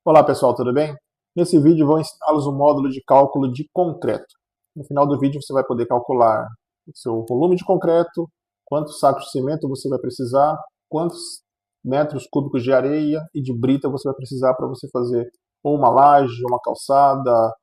Olá pessoal, tudo bem? Nesse vídeo vou ensiná-los um módulo de cálculo de concreto. No final do vídeo você vai poder calcular o seu volume de concreto, quantos sacos de cimento você vai precisar, quantos metros cúbicos de areia e de brita você vai precisar para você fazer ou uma laje, uma calçada,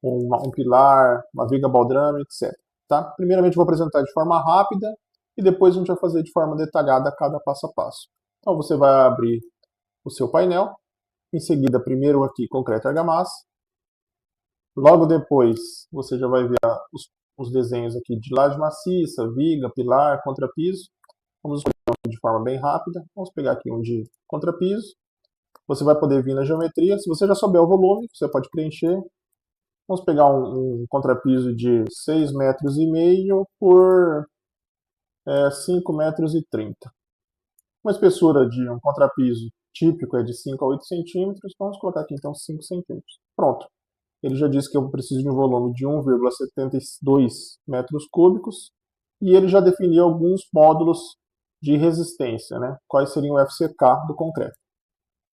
um pilar, uma viga baldrame, etc. Tá? Primeiramente vou apresentar de forma rápida e depois a gente vai fazer de forma detalhada cada passo a passo. Então você vai abrir o seu painel. Em seguida, primeiro aqui, concreto e argamassa. Logo depois, você já vai ver os desenhos aqui de laje maciça, viga, pilar, contrapiso. Vamos escolher um de forma bem rápida. Vamos pegar aqui um de contrapiso. Você vai poder vir na geometria. Se você já souber o volume, você pode preencher. Vamos pegar um contrapiso de 6,5 metros por 5,30 metros. Uma espessura de um contrapiso típico é de 5 a 8 centímetros. Vamos colocar aqui então 5 centímetros. Pronto. Ele já disse que eu preciso de um volume de 1,72 metros cúbicos e ele já definiu alguns módulos de resistência, né? Quais seriam o FCK do concreto.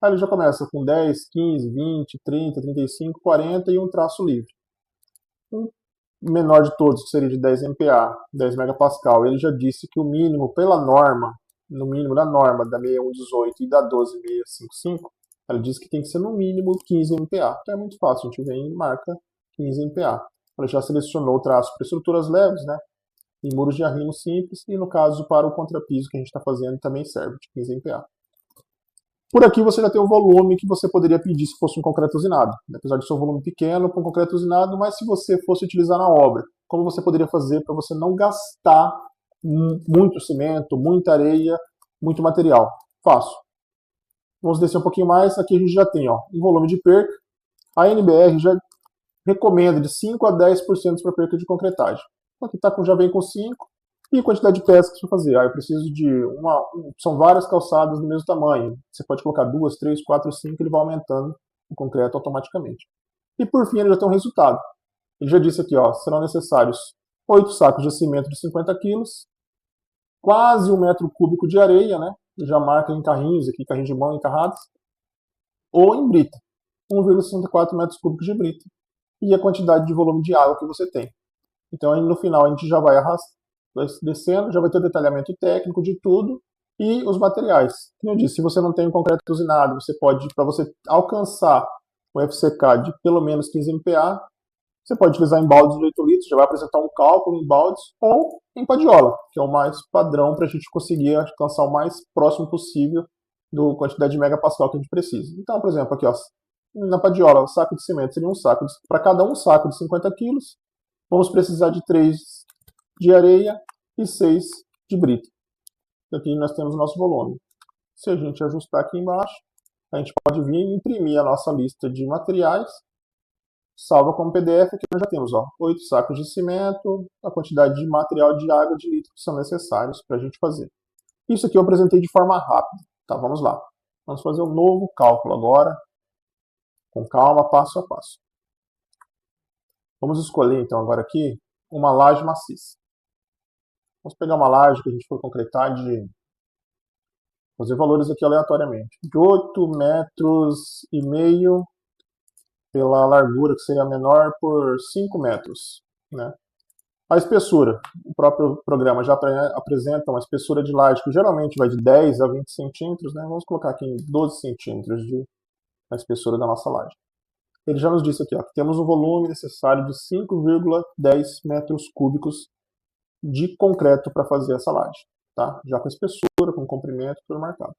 Aí ele já começa com 10, 15, 20, 30, 35, 40 e um traço livre. O menor de todos, que seria de 10 MPa, 10 megapascal, ele já disse que o mínimo pela norma, no mínimo da norma da 6118 e da 12655, ela diz que tem que ser no mínimo 15 MPa. Então é muito fácil, a gente vem e marca 15 MPa. Ela já selecionou o traço para estruturas leves, né? Em muros de arrimo simples, e no caso para o contrapiso que a gente está fazendo também serve de 15 MPa. Por aqui você já tem o volume que você poderia pedir se fosse um concreto usinado. Apesar de ser um volume pequeno para um concreto usinado, mas se você fosse utilizar na obra, como você poderia fazer para você não gastar muito cimento, muita areia, muito material? Fácil. Vamos descer um pouquinho mais, aqui a gente já tem um volume de perca. A NBR já recomenda de 5 a 10% para perca de concretagem. Aqui já vem com 5. E a quantidade de peças que você vai fazer? Eu preciso de são várias calçadas do mesmo tamanho. Você pode colocar 2, 3, 4, 5, ele vai aumentando o concreto automaticamente. E por fim ele já tem um resultado. Ele já disse aqui, serão necessários 8 sacos de cimento de 50 quilos, quase 1 metro cúbico de areia, né? Já marca em carrinhos aqui, carrinhos de mão encarrados, ou em brita, 1,64 metros cúbicos de brita, e a quantidade de volume de água que você tem. Então no final a gente já vai descendo, já vai ter o detalhamento técnico de tudo e os materiais. Como eu disse, se você não tem um concreto usinado, você pode, para você alcançar o FCK de pelo menos 15 MPa, você pode utilizar em baldes de 8 litros, já vai apresentar um cálculo em baldes, ou em padiola, que é o mais padrão para a gente conseguir alcançar o mais próximo possível da quantidade de megapascal que a gente precisa. Então, por exemplo, aqui na padiola, o saco de cimento seria um saco, para cada um saco de 50 quilos, vamos precisar de 3 de areia e 6 de brita. Aqui nós temos o nosso volume. Se a gente ajustar aqui embaixo, a gente pode vir e imprimir a nossa lista de materiais, salva como PDF, aqui nós já temos 8 sacos de cimento, a quantidade de material de água de litro que são necessários para a gente fazer. Isso aqui eu apresentei de forma rápida. Tá, vamos lá. Vamos fazer um novo cálculo agora, com calma, passo a passo. Vamos escolher então agora aqui uma laje maciça. Vamos pegar uma laje que a gente for concretar fazer valores aqui aleatoriamente. De 8,5 metros pela largura, que seria menor, por 5 metros. Né? A espessura, o próprio programa já apresenta uma espessura de laje que geralmente vai de 10 a 20 centímetros. Né? Vamos colocar aqui em 12 centímetros a espessura da nossa laje. Ele já nos disse aqui que temos um volume necessário de 5,10 metros cúbicos de concreto para fazer essa laje, tá? Já com espessura, com comprimento, tudo marcado.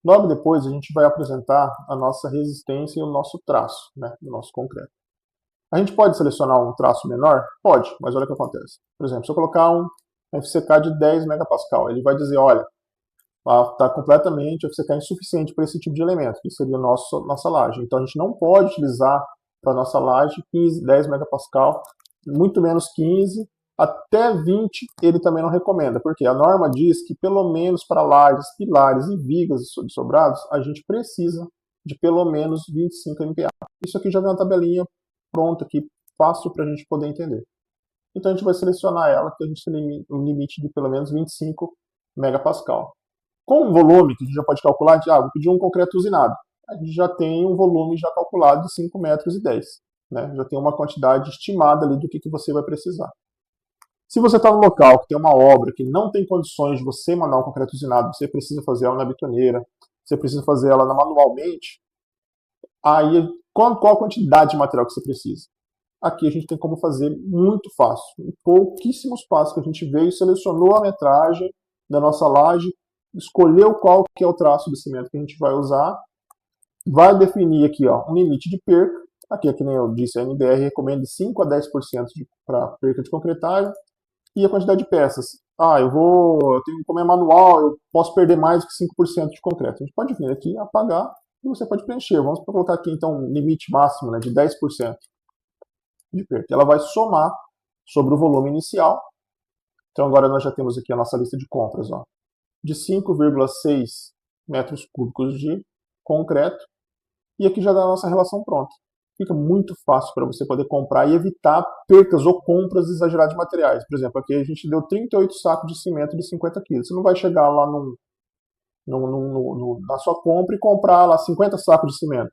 Logo depois a gente vai apresentar a nossa resistência e o nosso traço, né, do nosso concreto. A gente pode selecionar um traço menor? Pode, mas olha o que acontece. Por exemplo, se eu colocar um FCK de 10 megapascal, ele vai dizer, olha, está completamente, o FCK é insuficiente para esse tipo de elemento, que seria a nossa laje. Então a gente não pode utilizar para a nossa laje 10 megapascal, muito menos 15, até 20 ele também não recomenda, porque a norma diz que pelo menos para lajes, pilares e vigas de sobrados, a gente precisa de pelo menos 25 MPa. Isso aqui já vem uma tabelinha pronta aqui, fácil para a gente poder entender. Então a gente vai selecionar ela, que a gente tem um limite de pelo menos 25 megapascal. Com o volume, que a gente já pode calcular, vou pedir um concreto usinado. a gente já tem um volume já calculado de 5 metros e 10. Né? Já tem uma quantidade estimada ali do que você vai precisar. Se você está no local que tem uma obra que não tem condições de você mandar um concreto usinado, você precisa fazer ela na bitoneira, você precisa fazer ela manualmente, aí qual a quantidade de material que você precisa? Aqui a gente tem como fazer muito fácil. Em pouquíssimos passos que a gente veio, selecionou a metragem da nossa laje, escolheu qual que é o traço de cimento que a gente vai usar, vai definir aqui um limite de perca. Aqui, que nem eu disse, a NBR recomenda 5 a 10% para perca de concretagem. E a quantidade de peças. Eu tenho como é manual, eu posso perder mais do que 5% de concreto. A gente pode vir aqui, apagar, e você pode preencher. Vamos colocar aqui, então, um limite máximo, né, de 10% de perda. Ela vai somar sobre o volume inicial. Então, agora nós já temos aqui a nossa lista de compras, de 5,6 metros cúbicos de concreto. E aqui já dá a nossa relação pronta. Fica muito fácil para você poder comprar e evitar percas ou compras exageradas de materiais. Por exemplo, aqui a gente deu 38 sacos de cimento de 50 quilos. Você não vai chegar lá na sua compra e comprar lá 50 sacos de cimento.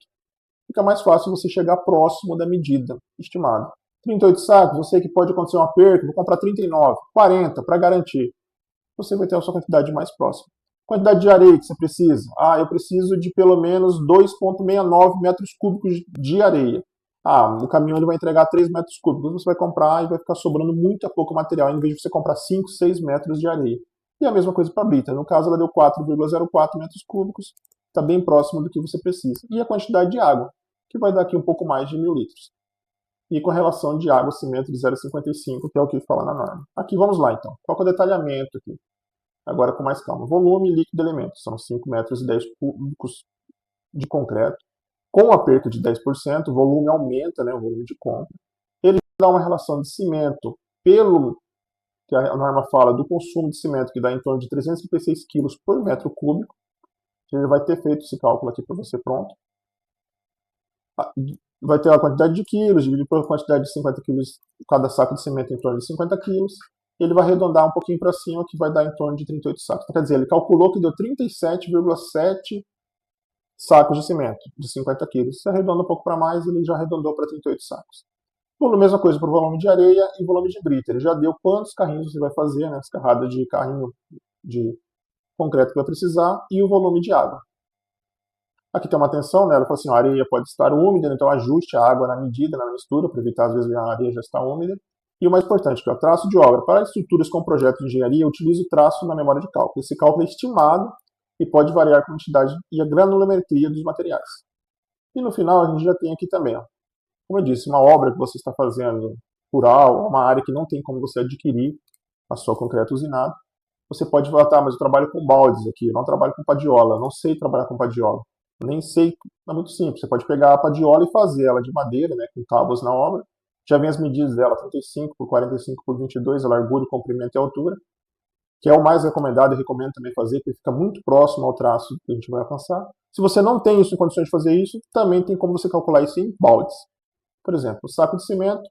Fica mais fácil você chegar próximo da medida estimada. 38 sacos, eu sei que pode acontecer uma perca, vou comprar 39, 40 para garantir. Você vai ter a sua quantidade mais próxima. Quantidade de areia que você precisa? Eu preciso de pelo menos 2,69 metros cúbicos de areia. O caminhão ele vai entregar 3 metros cúbicos. Você vai comprar e vai ficar sobrando muito pouco material, em vez de você comprar 5, 6 metros de areia. E a mesma coisa para a brita. No caso, ela deu 4,04 metros cúbicos. Está bem próximo do que você precisa. E a quantidade de água, que vai dar aqui um pouco mais de 1.000 litros. E com a relação de água cimento de 0,55, que é o que fala na norma. Aqui vamos lá, então. Qual é o detalhamento aqui? Agora com mais calma. Volume líquido elemento. São 5 metros e 10 cúbicos de concreto. Com a perca de 10%, o volume aumenta, né, o volume de compra. Ele dá uma relação de cimento pelo que a norma fala do consumo de cimento, que dá em torno de 336 kg por metro cúbico. Ele vai ter feito esse cálculo aqui para você pronto. Vai ter a quantidade de quilos, dividido pela quantidade de 50 quilos, cada saco de cimento em torno de 50 quilos. Ele vai arredondar um pouquinho para cima, que vai dar em torno de 38 sacos. Então, quer dizer, ele calculou que deu 37,7 sacos de cimento, de 50 quilos. Se arredonda um pouco para mais, ele já arredondou para 38 sacos. Bom, a mesma coisa para o volume de areia e volume de brita. Ele já deu quantos carrinhos você vai fazer, né, as carradas de carrinho de concreto que vai precisar, e o volume de água. Aqui tem uma atenção, né? Ela falou assim, a areia pode estar úmida, então ajuste a água na medida, na mistura, para evitar às vezes a areia já está úmida. E o mais importante, que é o traço de obra. Para estruturas com projeto de engenharia, utilize o traço na memória de cálculo. Esse cálculo é estimado e pode variar a quantidade e a granulometria dos materiais. E no final a gente já tem aqui também, como eu disse, uma obra que você está fazendo rural, uma área que não tem como você adquirir a sua concreto usinado. Você pode falar, mas eu trabalho com baldes aqui, eu não trabalho com padiola, eu não sei trabalhar com padiola. Nem sei, é muito simples. Você pode pegar a padiola e fazer ela de madeira, né, com tábuas na obra. Já vem as medidas dela, 35 por 45 por 22, a largura, o comprimento e a altura, que é o mais recomendado e recomendo também fazer, porque fica muito próximo ao traço que a gente vai alcançar. Se você não tem isso em condições de fazer isso, também tem como você calcular isso em baldes. Por exemplo, o saco de cimento,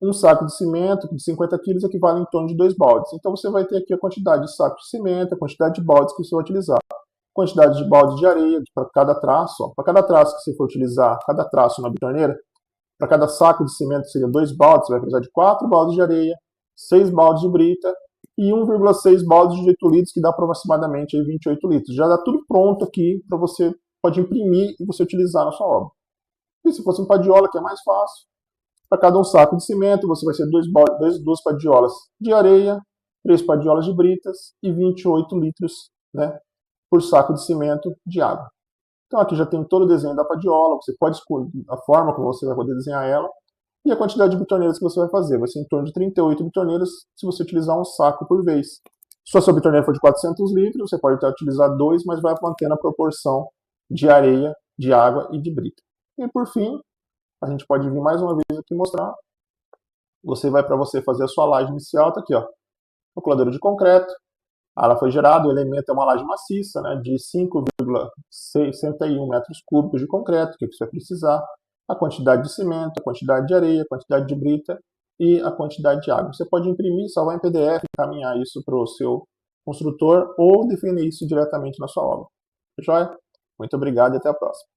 um saco de cimento de 50 quilos equivale em torno de 2 baldes. Então você vai ter aqui a quantidade de sacos de cimento, a quantidade de baldes que você vai utilizar. Quantidade de baldes de areia para cada traço. Para cada traço que você for utilizar, cada traço na bitoneira, para cada saco de cimento seria 2 baldes, você vai precisar de 4 baldes de areia, 6 baldes de brita e 1,6 baldes de 8 litros, que dá aproximadamente 28 litros. Já dá tudo pronto aqui para você, pode imprimir e você utilizar na sua obra. E se fosse um padiola, que é mais fácil, para cada um saco de cimento, você vai ser 2 padiolas de areia, 3 padiolas de britas e 28 litros, né, por saco de cimento de água. Então aqui já tem todo o desenho da padiola, você pode escolher a forma como você vai poder desenhar ela, e a quantidade de bitoneiras que você vai fazer. Vai ser em torno de 38 bitoneiras se você utilizar um saco por vez. Se a sua bitoneira for de 400 litros, você pode até utilizar 2, mas vai mantendo a proporção de areia, de água e de brita. E por fim, a gente pode vir mais uma vez aqui mostrar. Para você fazer a sua laje inicial, tá aqui, calculadora de concreto. Ela foi gerada, o elemento é uma laje maciça, né, de 5,61 metros cúbicos de concreto, que você vai precisar, a quantidade de cimento, a quantidade de areia, a quantidade de brita e a quantidade de água. Você pode imprimir, salvar em PDF, encaminhar isso para o seu construtor ou definir isso diretamente na sua obra. Joia? Muito obrigado e até a próxima.